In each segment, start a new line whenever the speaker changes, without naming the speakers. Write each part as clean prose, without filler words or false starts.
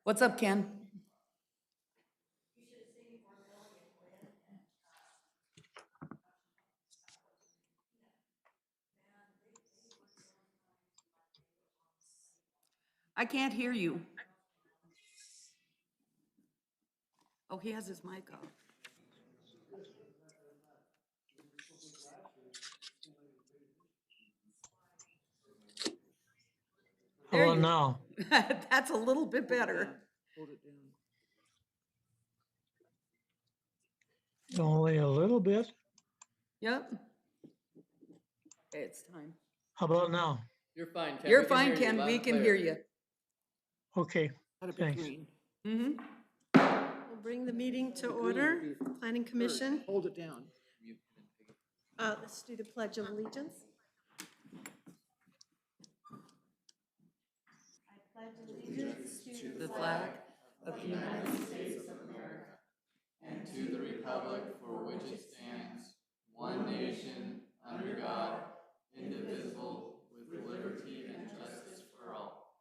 What's up, Ken? I can't hear you. Oh, he has his mic off. There
How about
you
now?
That's a little bit better.
Hold it down.
Only a little bit.
Yep. Okay, it's time.
How about now?
You're fine, Ken.
You're
We can
fine,
hear you
Ken.
loud
We
and
can
clear.
hear you.
Okay,
Gotta be
thanks.
green.
Mm-hmm.
We'll bring the meeting to order. Planning Commission.
Hold it down.
Let's do the Pledge of Allegiance. I pledge allegiance to
The flag of the United States.
and to the republic for which it stands, one nation, under God, indivisible, with liberty and justice for all.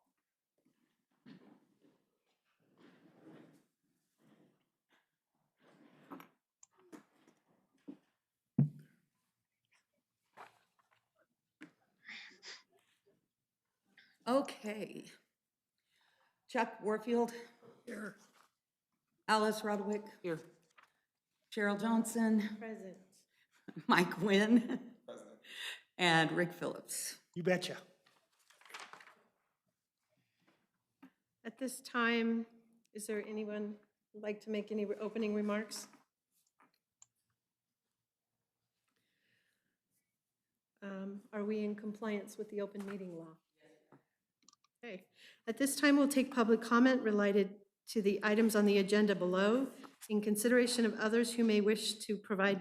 Okay. Chuck Warfield.
Here.
Alice Rodwick.
Here.
Cheryl Johnson.
present.
Mike Wynn. And Rick Phillips.
You betcha.
At this time, is there anyone who'd like to make any opening remarks? Are we in compliance with the open meeting law? Okay. At this time, we'll take public comment related to the items on the agenda below. In consideration of others who may wish to provide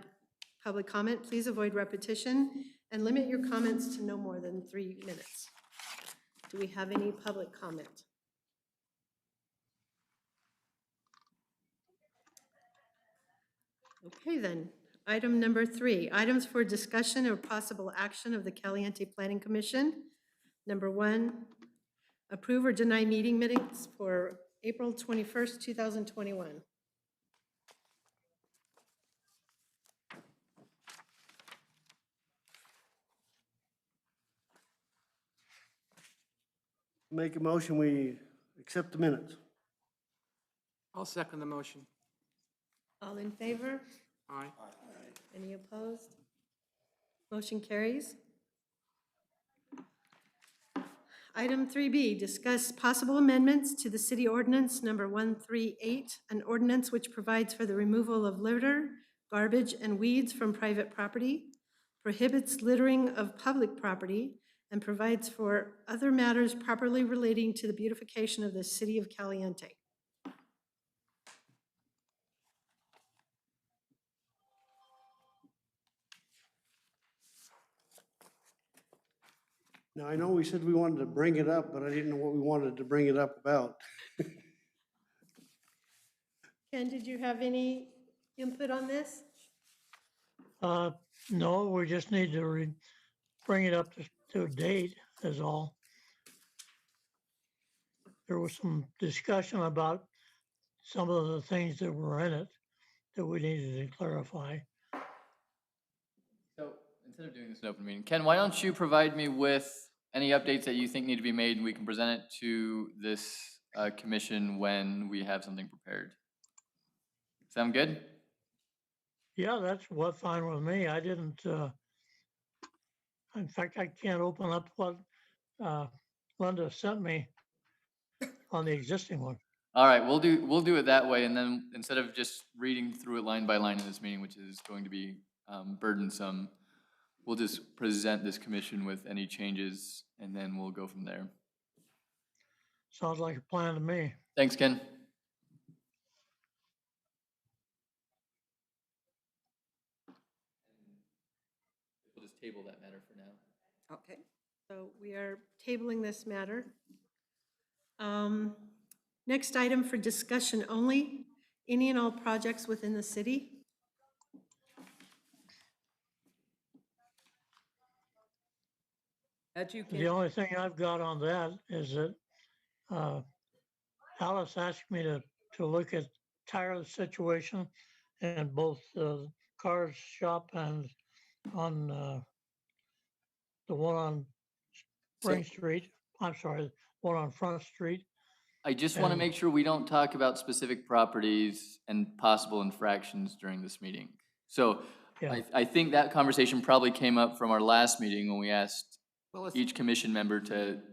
public comment, please avoid repetition and limit your comments to no more than 3 minutes. Do we have any public comment? Okay, then. Item number 3, items for discussion or possible action of the Caliente Planning Commission. Number 1, approve or deny meeting minutes for April 21st, 2021.
Make a motion, we accept the minutes.
I'll second the motion.
All in favor?
Aye.
Any opposed? Motion carries. Item 3B, discuss possible amendments to the city ordinance number 138, an ordinance which provides for the removal of litter, garbage, and weeds from private property, prohibits littering of public property, and provides for other matters properly relating to the beautification of the city of Caliente.
Now, I know we said we wanted to bring it up, but I didn't know what we wanted to bring it up about.
Ken, did you have any input on this?
No, we just need to bring it up to a date is all. There was some discussion about some of the things that were in it that we needed to clarify.
So instead of doing this in open meeting, Ken, why don't you provide me with any updates that you think need to be made and we can present it to this commission when we have something prepared? Sound good?
Yeah, that's what fine with me. I didn't, in fact, I can't open up what Linda sent me on the existing one.
All right, we'll do it that way, and then instead of just reading through it line by line in this meeting, which is going to be burdensome, we'll just present this commission with any changes, and then we'll go from there.
Sounds like a plan to me.
Thanks, Ken. We'll just table that matter for now.
Okay.
So we are tabling this matter. Next item for discussion only, any and all projects within the city.
That you
The
can,
only thing I've got on that is that Alice asked me to look at tire situation in both the Cars shop and on the one on Spring Street. I'm sorry, one on Front Street.
I just want to
And-
make sure we don't talk about specific properties and possible infractions during this meeting. So
Yeah.
I think that conversation probably came up from our last meeting when we asked
Well,
each commission member to
it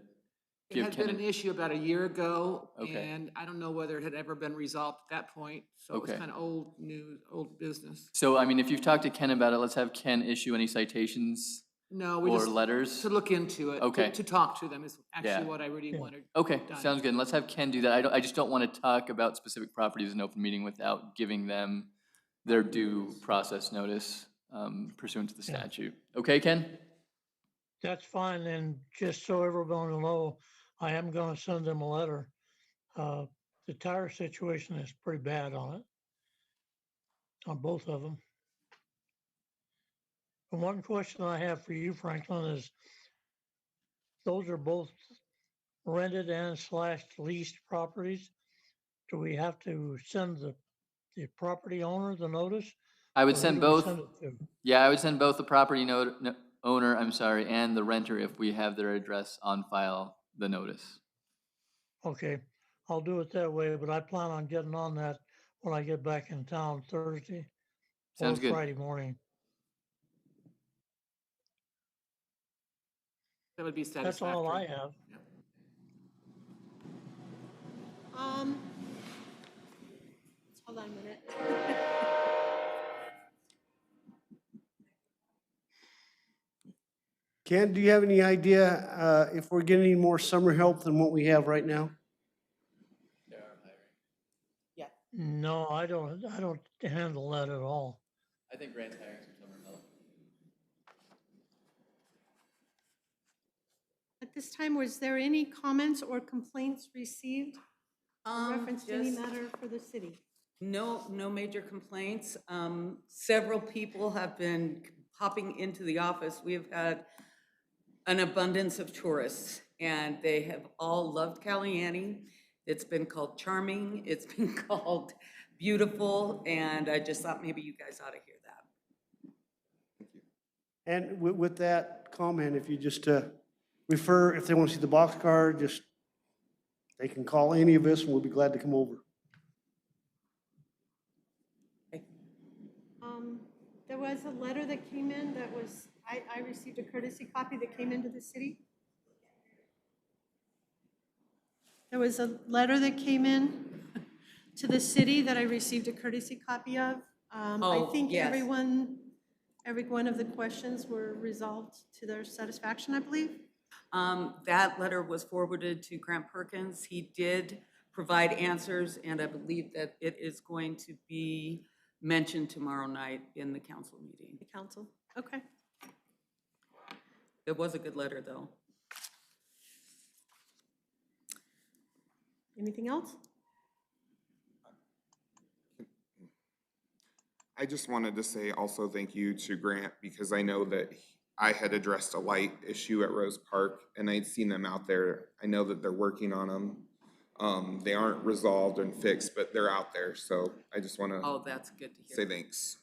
give
had been
Ken
an issue about a year ago,
Okay.
and I don't know whether it had ever been resolved at that point. So it was
Okay.
kind of old news, old business.
So, I mean, if you've talked to Ken about it, let's have Ken issue any citations
No, we
or
just,
letters.
to look into it.
Okay.
To talk to them is
Yeah.
actually what I really
Yeah.
wanted.
Okay,
done.
sounds good. And let's have Ken do that. I just don't want to talk about specific properties in open meeting without giving them their due process notice pursuant to the
Yeah.
statute. Okay, Ken?
That's fine, and just so everyone will know, I am gonna send them a letter. The tire situation is pretty bad on it, on both of them. And one question I have for you, Franklin, is those are both rented and / leased properties. Do we have to send the property owner the notice?
I
or
would
who
send
do we
both.
send it to?
Yeah, I would send both the property owner, and the renter if we have their address on file, the notice.
Okay, I'll do it that way, but I plan on getting on that when I get back in town Thursday or
Sounds good.
Friday morning.
That would be satisfactory.
That's all I have.
Hold on a minute.
Ken, do you have any idea if we're getting any more summer help than what we have right now?
No, I don't handle that at all.
I think Grant's hiring some summer help.
At this time, was there any comments or complaints received in reference to any
just
matter for the city?
No major complaints. Several people have been popping into the office. We have had an abundance of tourists, and they have all loved Caliente. It's been called charming, it's been called beautiful, and I just thought maybe you guys ought to hear that.
And with that comment, if you just refer, if they want to see the boxcar, just, they can call any of us and we'll be glad to come over.
There was a letter that came in that was, I received a courtesy copy that came into the city. There was a letter that came in to the city that I received a courtesy copy of. I
Oh,
think
yes.
every one of the questions were resolved to their satisfaction, I believe.
That letter was forwarded to Grant Perkins. He did provide answers, and I believe that it is going to be mentioned tomorrow night in the council meeting.
The council, okay.
It was a good letter, though.
Anything else?
I just wanted to say also thank you to Grant, because I know that I had addressed a light issue at Rose Park and I'd seen them out there. I know that they're working on them. They aren't resolved and fixed, but they're out there. So I just want to
Oh, that's good to hear.
say thanks.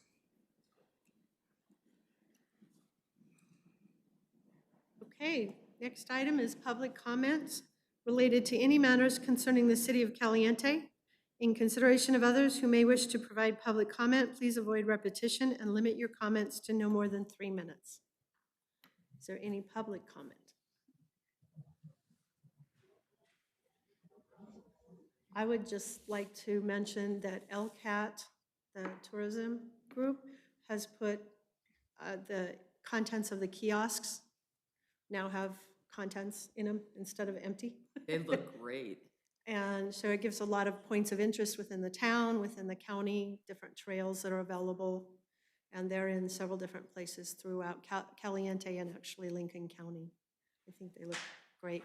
Okay, next item is public comments related to any matters concerning the city of Caliente. In consideration of others who may wish to provide public comment, please avoid repetition and limit your comments to no more than 3 minutes. Is there any public comment? I would just like to mention that LCAT, the tourism group, has put the contents of the kiosks now have contents in them instead of empty.
They look great.
And so it gives a lot of points of interest within the town, within the county, different trails that are available. And they're in several different places throughout Caliente and actually Lincoln County. I think they look great.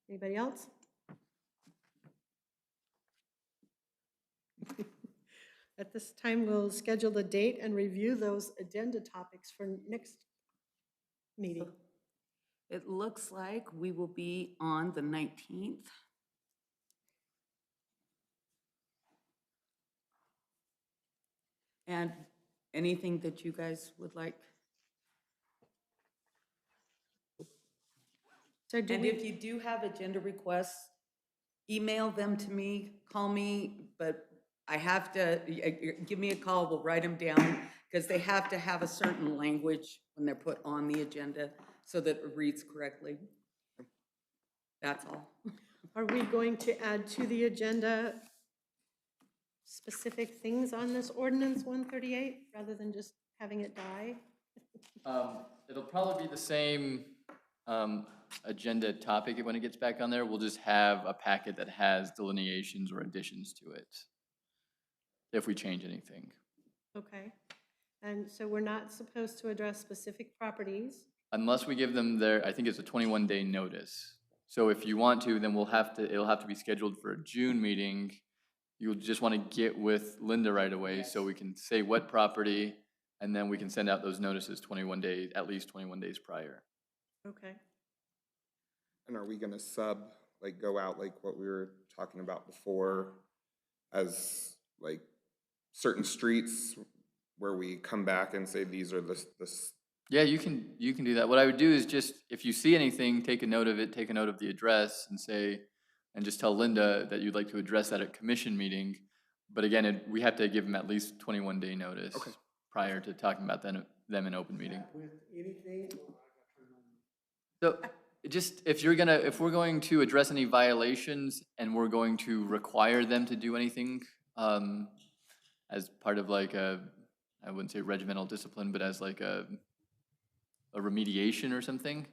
Anybody else? At this time, we'll schedule the date and review those agenda topics for next meeting.
It looks like we will be on the 19th. And anything that you guys would like?
So do
And
we,
if you do have agenda requests, email them to me, call me, but I have to, give me a call, we'll write them down, because they have to have a certain language when they're put on the agenda so that it reads correctly. That's all.
are we going to add to the agenda specific things on this ordinance 138 rather than just having it die?
It'll probably be the same agenda topic when it gets back on there. We'll just have a packet that has delineations or additions to it if we change anything.
Okay. And so we're not supposed to address specific properties.
Unless we give them their, I think it's a 21-day notice. So if you want to, then it'll have to be scheduled for a June meeting. You'll just want to get with Linda right away so we can say what property, and then we can send out those notices 21 days, at least 21 days prior.
Okay.
And are we going to go out like what we were talking about before, as like certain streets where we come back and say these are the
Yeah, you can do that. What I would do is just, if you see anything, take a note of it, take a note of the address and say, and just tell Linda that you'd like to address that at commission meeting. But again, we have to give them at least 21-day notice prior to talking about them in open meeting.
With anything?
So just, if we're going to address any violations and we're going to require them to do anything as part of like I wouldn't say regimental discipline, but as like a remediation or something,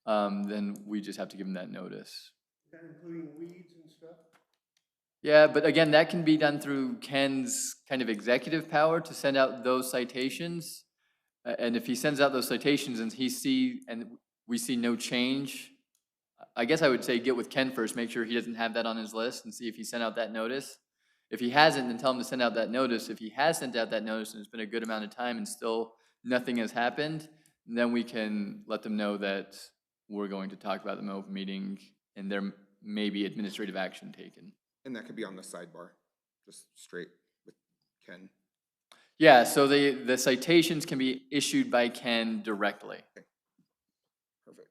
then we just have to give them that notice.
That including weeds and stuff?
Yeah, but again, that can be done through Ken's kind of executive power to send out those citations. And if he sends out those citations and we see no change, I guess I would say get with Ken first, make sure he doesn't have that on his list and see if he sent out that notice. If he hasn't, then tell him to send out that notice. If he has sent out that notice and it's been a good amount of time and still nothing has happened, then we can let them know that we're going to talk about them in open meeting and there may be administrative action taken.
And that could be on the sidebar, just straight with Ken.
Yeah, so the citations can be issued by Ken directly.
Perfect.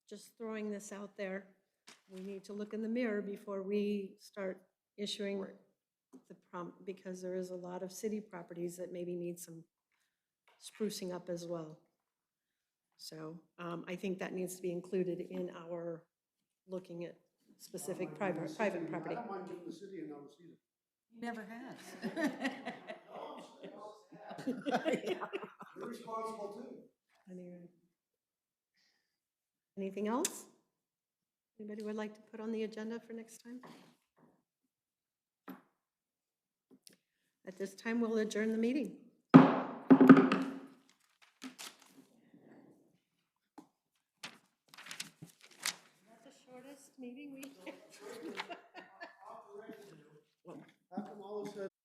Just throwing this out there, we need to look in the mirror before we start issuing the prompt, because there is a lot of city properties that maybe need some sprucing up as well. So I think that needs to be included in our looking at specific private property.
I don't mind giving the city a notice either.
Never has.
You're responsible too.
Anyway. Anything else? Anybody would like to put on the agenda for next time? At this time, we'll adjourn the meeting. That's the shortest meeting we.
How come all of a sudden